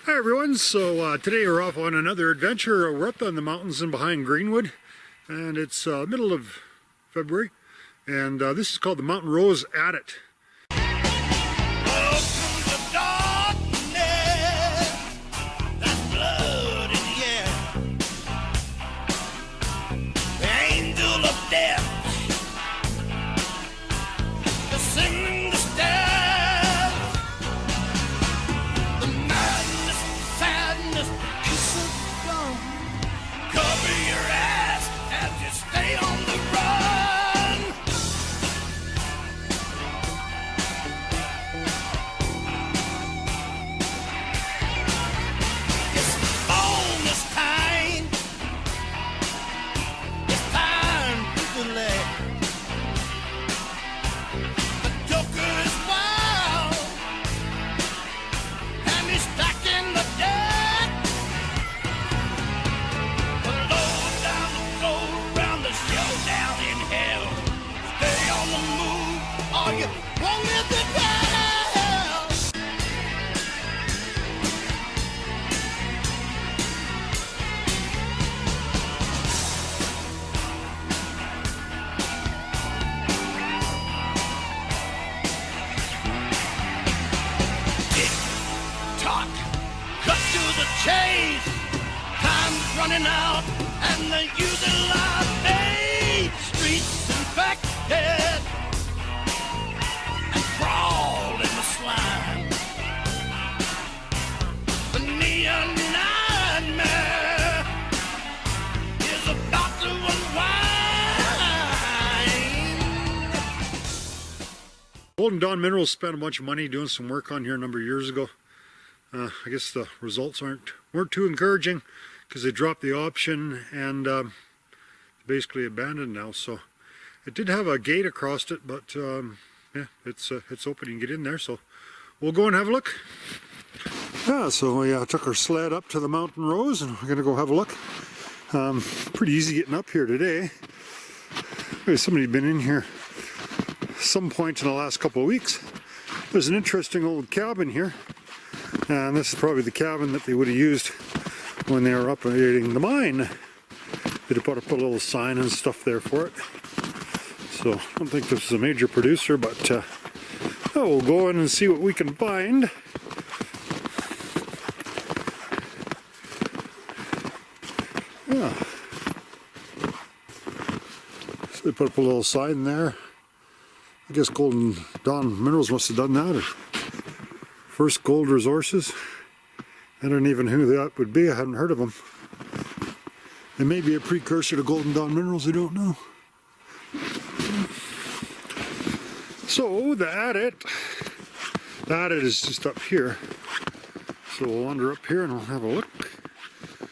Hi everyone, so today we're off on another adventure. We're up on the mountains and behind Greenwood, and it's middle of February, and this is called the Mountain Rose Adit. Chase, time's running out, and the using life aid. Streets infected, and crawl in the slime. The neon nightmare is about to unwind. Golden Dawn Minerals spent a bunch of money doing some work on here a number of years ago. I guess the results weren't too encouraging because they dropped the option and basically abandoned now. So it did have a gate across it, but yeah, it's open. You can get in there. So we'll go and have a look. Yeah, so we took our sled up to the Mountain Rose, and we're gonna go have a look. Pretty easy getting up here today. Somebody been in here some point in the last couple of weeks. There's an interesting old cabin here. And this is probably the cabin that they would have used when they were operating the mine. They'd put up a little sign and stuff there for it. So I don't think this is a major producer, but we'll go in and see what we can find. Yeah. So they put up a little sign there. I guess Golden Dawn Minerals must have done that. First Gold Resources. I don't even know who that would be. I haven't heard of them. It may be a precursor to Golden Dawn Minerals. I don't know. So the adit is just up here. So we'll wander up here and we'll have a look.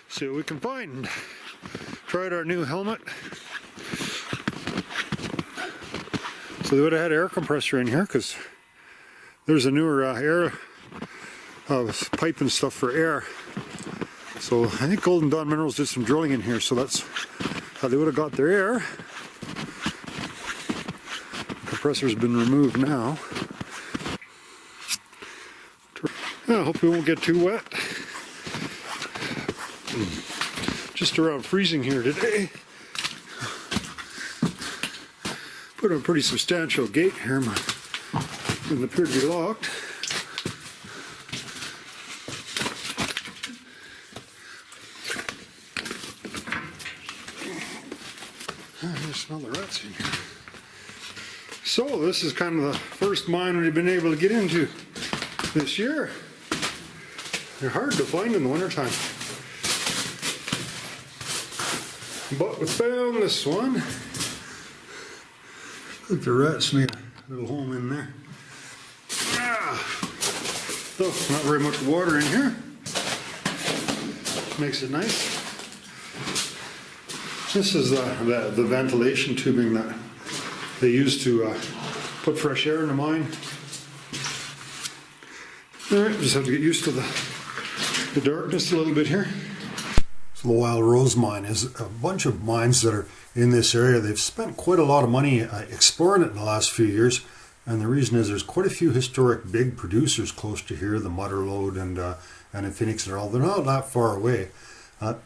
See what we can find. Tried our new helmet. So they would have had an air compressor in here because there's a newer air pipe and stuff for air. So I think Golden Dawn Minerals did some drilling in here, so that's how they would have got their air. The compressor's been removed now. I hope we won't get too wet. Just around freezing here today. Put a pretty substantial gate here. Doesn't appear to be locked. I smell the rats in here. So this is kind of the first mine we've been able to get into this year. They're hard to find in the wintertime. But we found this one. I think the rats made a little home in there. So, not very much water in here. Makes it nice. This is the ventilation tubing that they use to put fresh air in the mine. Alright, just have to get used to the darkness a little bit here. So the Wild Rose Mine is a bunch of mines that are in this area. They've spent quite a lot of money exploring it in the last few years. And the reason is there's quite a few historic big producers close to here, the Motherlode and in Phoenix and all. They're not that far away.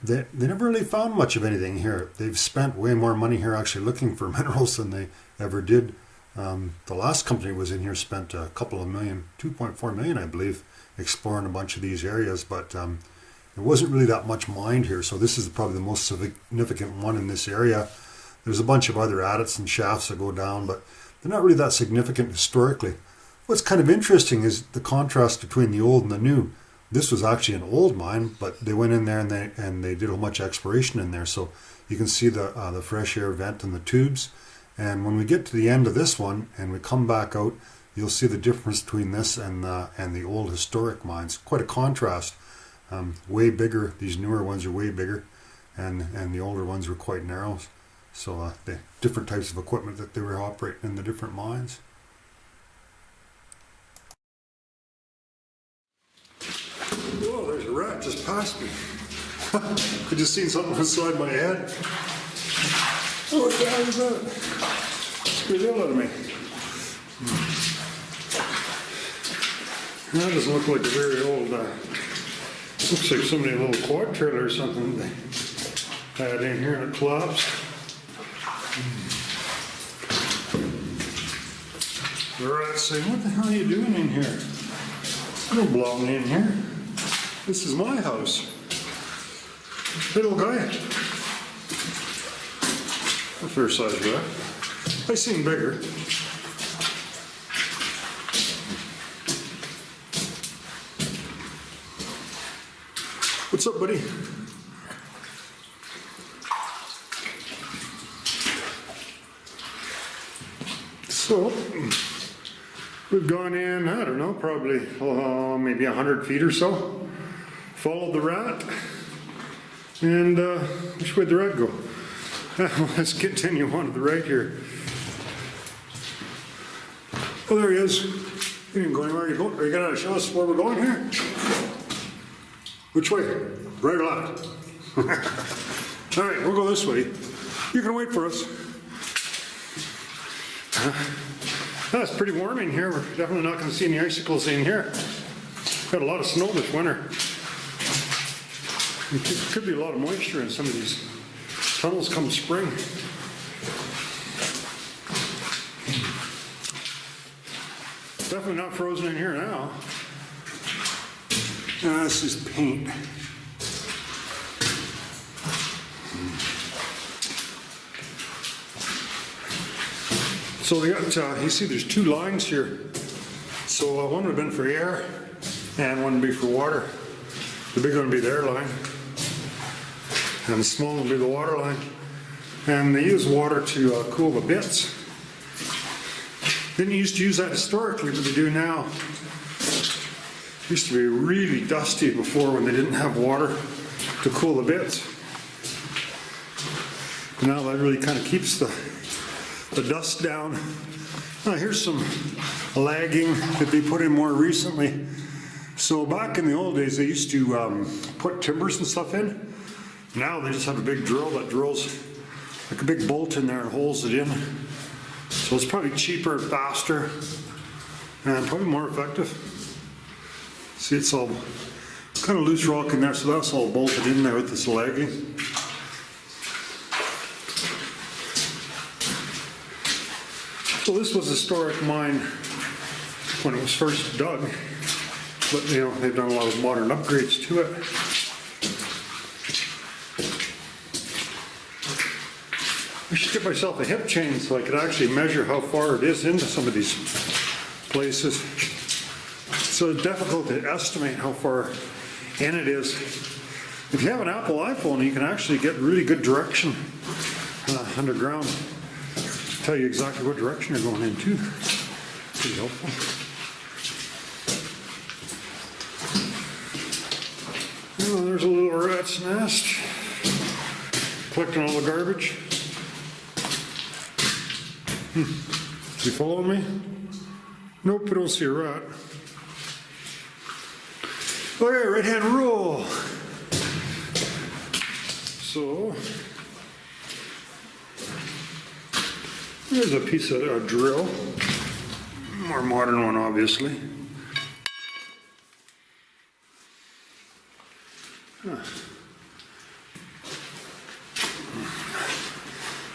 They never really found much of anything here. They've spent way more money here actually looking for minerals than they ever did. The last company was in here spent a couple of million, 2.4 million I believe, exploring a bunch of these areas, but there wasn't really that much mined here. So this is probably the most significant one in this area. There's a bunch of other adits and shafts that go down, but they're not really that significant historically. What's kind of interesting is the contrast between the old and the new. This was actually an old mine, but they went in there and they did a whole bunch of exploration in there. So you can see the fresh air vent and the tubes. And when we get to the end of this one and we come back out, you'll see the difference between this and the old historic mines. Quite a contrast. Way bigger. These newer ones are way bigger, and the older ones were quite narrow. So the different types of equipment that they were operating in the different mines. Oh, there's a rat just past me. I just seen something inside my head. Oh, what the hell is that? Scared the hell out of me. That doesn't look like a very old, looks like somebody a little quad trailer or something they had in here and it collapsed. The rat's saying, what the hell are you doing in here? I don't belong in here. This is my house. Little guy. A fair sized rat. I seen bigger. What's up, buddy? So, we've gone in, I don't know, probably maybe 100 feet or so. Followed the rat. And which way did the rat go? Let's continue on to the right here. Oh, there he is. He didn't go anywhere. Are you going to show us where we're going here? Which way? Right or left? All right, we'll go this way. You can wait for us. It's pretty warm in here. We're definitely not going to see any icicles in here. Got a lot of snow this winter. There could be a lot of moisture in some of these tunnels come spring. Definitely not frozen in here now. This is paint. So they got, you see there's two lines here. So one would have been for air and one would be for water. The big one would be the air line. And the small one would be the water line. And they use water to cool the bits. Didn't used to use that historically, but they do now. It used to be really dusty before when they didn't have water to cool the bits. But now that really kind of keeps the dust down. Here's some lagging that they put in more recently. So back in the old days, they used to put timbers and stuff in. Now they just have a big drill that drills like a big bolt in there and holds it in. So it's probably cheaper, faster, and probably more effective. See, it's all kind of loose rock in there, so that's all bolted in there with this lagging. So this was a historic mine when it was first dug, but you know, they've done a lot of modern upgrades to it. I should get myself a hip chain so I could actually measure how far it is into some of these places. So it's difficult to estimate how far in it is. If you have an Apple iPhone, you can actually get really good direction underground. Tell you exactly what direction you're going into. Pretty helpful. Oh, there's a little rat's nest. Collecting all the garbage. Is he following me? Nope, I don't see a rat. Okay, right hand rule. So, there's a piece of a drill. More modern one, obviously. So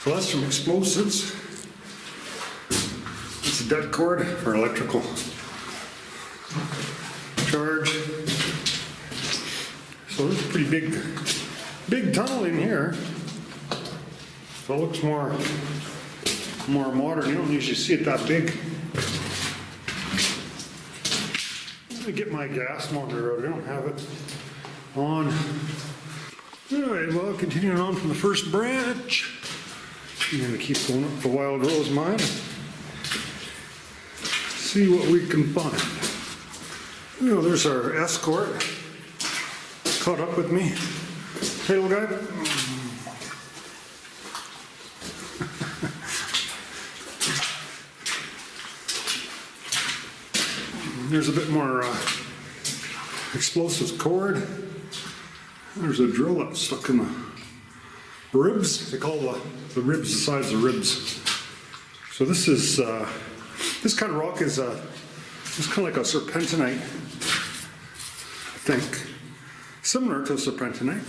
that's from explosives. It's a dead cord for electrical charge. So there's a pretty big tunnel in here. So it looks more modern. You don't usually see it that big. Let me get my gas monitor out. I don't have it on. Alright, well, continuing on from the first branch. I'm going to keep going up the Wild Rose mine. See what we can find. You know, there's our escort. Caught up with me. Hey, little guy. There's a bit more explosives cord. There's a drill that's stuck in the ribs. They call the ribs the size of ribs. So this is this kind of rock is it's kind of like a serpentinite, I think, similar to serpentinite.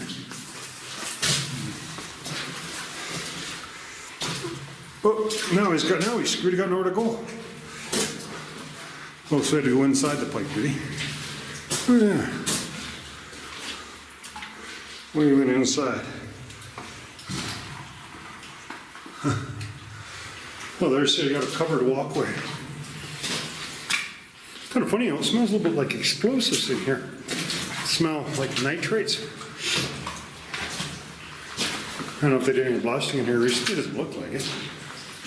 Oh, now he's really got nowhere to go. Oh, so he had to go inside the pipe, did he? Oh yeah. Well, he went inside. Well, there's you got a covered walkway. Kind of funny, it smells a little bit like explosives in here. It smells like nitrates. I don't know if they did any blasting in here recently. It doesn't look like it.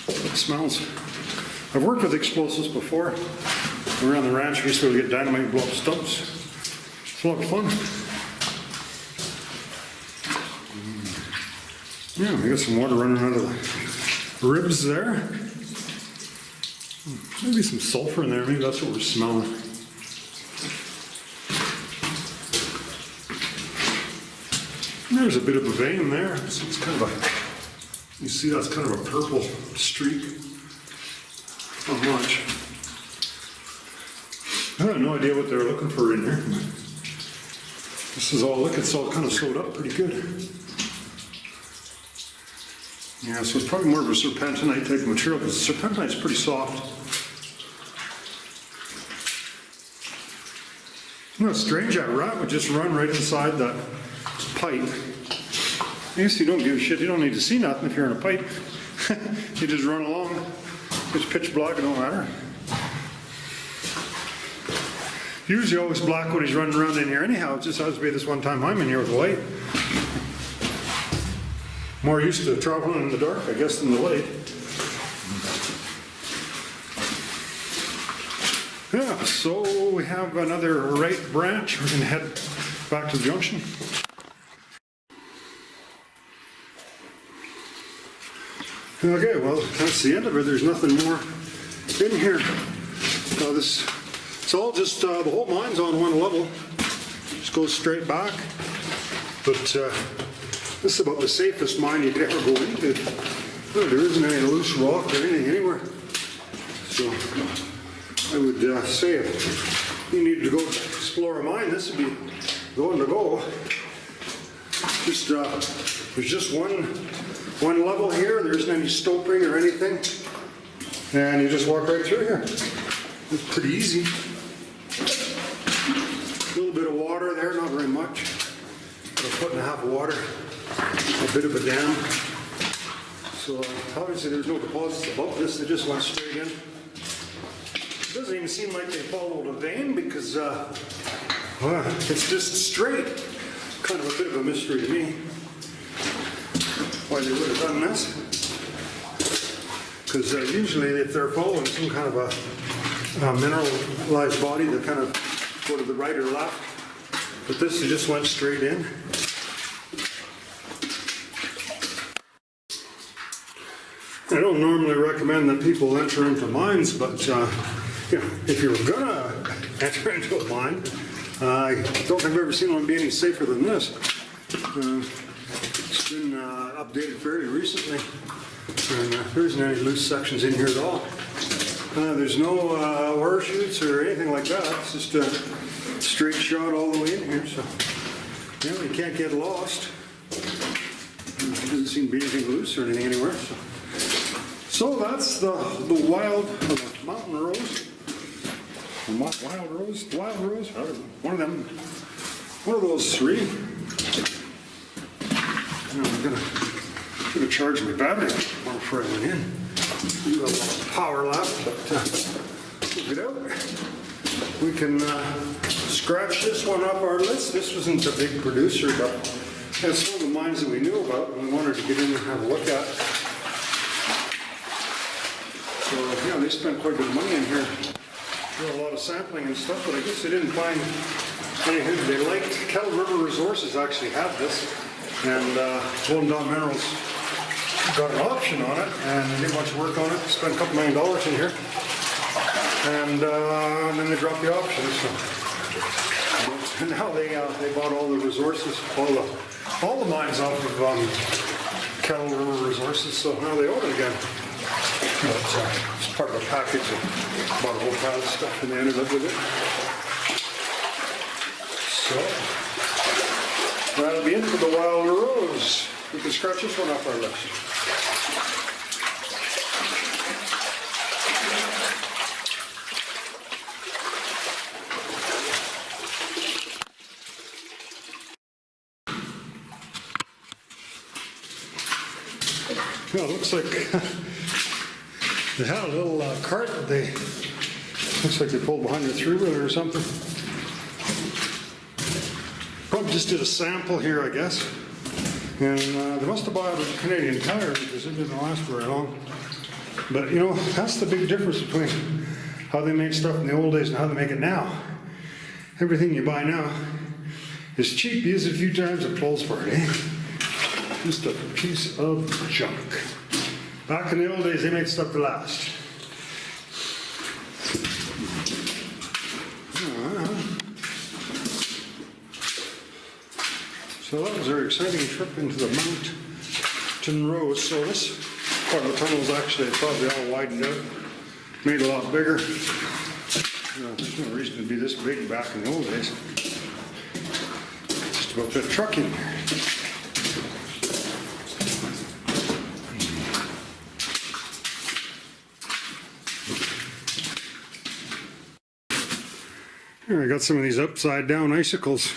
But it smells. I've worked with explosives before. Around the ranch, we used to get dynamite and blow up stumps. It's a lot of fun. Yeah, we got some water running out of the ribs there. Maybe some sulfur in there. Maybe that's what we're smelling. And there's a bit of a vein there. So it's kind of a, you see that's kind of a purple streak. Not much. I have no idea what they're looking for in here. This is all, look, it's all kind of sewed up pretty good. Yeah, so it's probably more of a serpentinite type of material because serpentinite's pretty soft. You know, it's strange, that rat would just run right inside that pipe. I guess you don't give a shit, you don't need to see nothing if you're in a pipe. You just run along. It's pitch black, it don't matter. Usually always black when he's running around in here anyhow. It just has to be this one time I'm in here with the light. More used to traveling in the dark, I guess, than the light. Yeah, so we have another right branch. We're going to head back to the junction. Okay, well, that's the end of it. There's nothing more in here. It's all just, the whole mine's on one level. Just goes straight back. But this is about the safest mine you could ever go into. Well, there isn't any loose rock or anything anywhere. So I would say if you needed to go explore a mine, this would be the one to go. Just, there's just one level here. There isn't any stoping or anything. And you just walk right through here. It's pretty easy. A little bit of water there, not very much. About a foot and a half of water. A bit of a dam. So obviously there's no deposits above this, they just went straight in. It doesn't even seem like they followed a vein because it's just straight. Kind of a bit of a mystery to me why they would have done this. Because usually if they're following some kind of a mineralized body, they kind of go to the right or left. But this just went straight in. I don't normally recommend that people enter into mines, but you know, if you were gonna enter into a mine, I don't think I've ever seen one be any safer than this. It's been updated fairly recently, and there isn't any loose sections in here at all. There's no wire chutes or anything like that. It's just a straight shot all the way in here. So Yeah, you can't get lost. There doesn't seem to be anything loose or anything anywhere. So that's the wild, the mountain rose. Wild rose? Wild rose? I don't know. One of them. One of those three. Now I'm gonna charge my battery before I went in. We've got a lot of power left, but we'll get out. We can scratch this one off our list. This wasn't a big producer, but it's one of the mines that we knew about and we wanted to get in and have a look at. So, yeah, they spent quite a bit of money in here. Did a lot of sampling and stuff, but I guess they didn't find anything they liked. Kettle River Resources actually had this, and Golden Dawn Minerals got an option on it, and they did much work on it. Spent a couple $1 million in here, and then they dropped the option. So now they bought all the resources, all the mines off of Kettle River Resources. So now they own it again. But, it's part of a package. They bought a whole pile of stuff, and they ended up with it. So that'll be it for the Wild Rose. We can scratch this one off our list. Well, it looks like they had a little cart that looks like they pulled behind a three-wheeler or something. Probably just did a sample here, I guess. And they must have bought a Canadian Tire because it didn't last very long. But you know, that's the big difference between how they made stuff in the old days and how they make it now. Everything you buy now is cheap, use it a few times, it falls apart, eh? Just a piece of junk. Back in the old days, they made stuff to last. So that was our exciting trip into the mountain rose. So this part of the tunnel is actually probably all widened out, made a lot bigger. There's no reason to be this big back in the old days. Just about fit a truck in there. Here, I got some of these upside down icicles.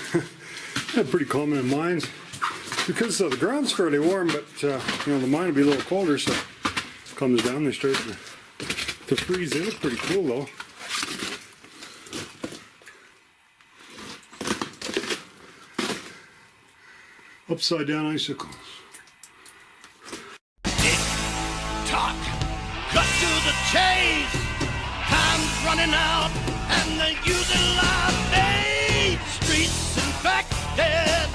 They're pretty common in mines because the ground's fairly warm, but you know, the mine will be a little colder, so it comes down, they start to freeze. They look pretty cool though. Upside down icicles. Talk, cut to the chase. Time's running out, and they're using live bait. Streets infected.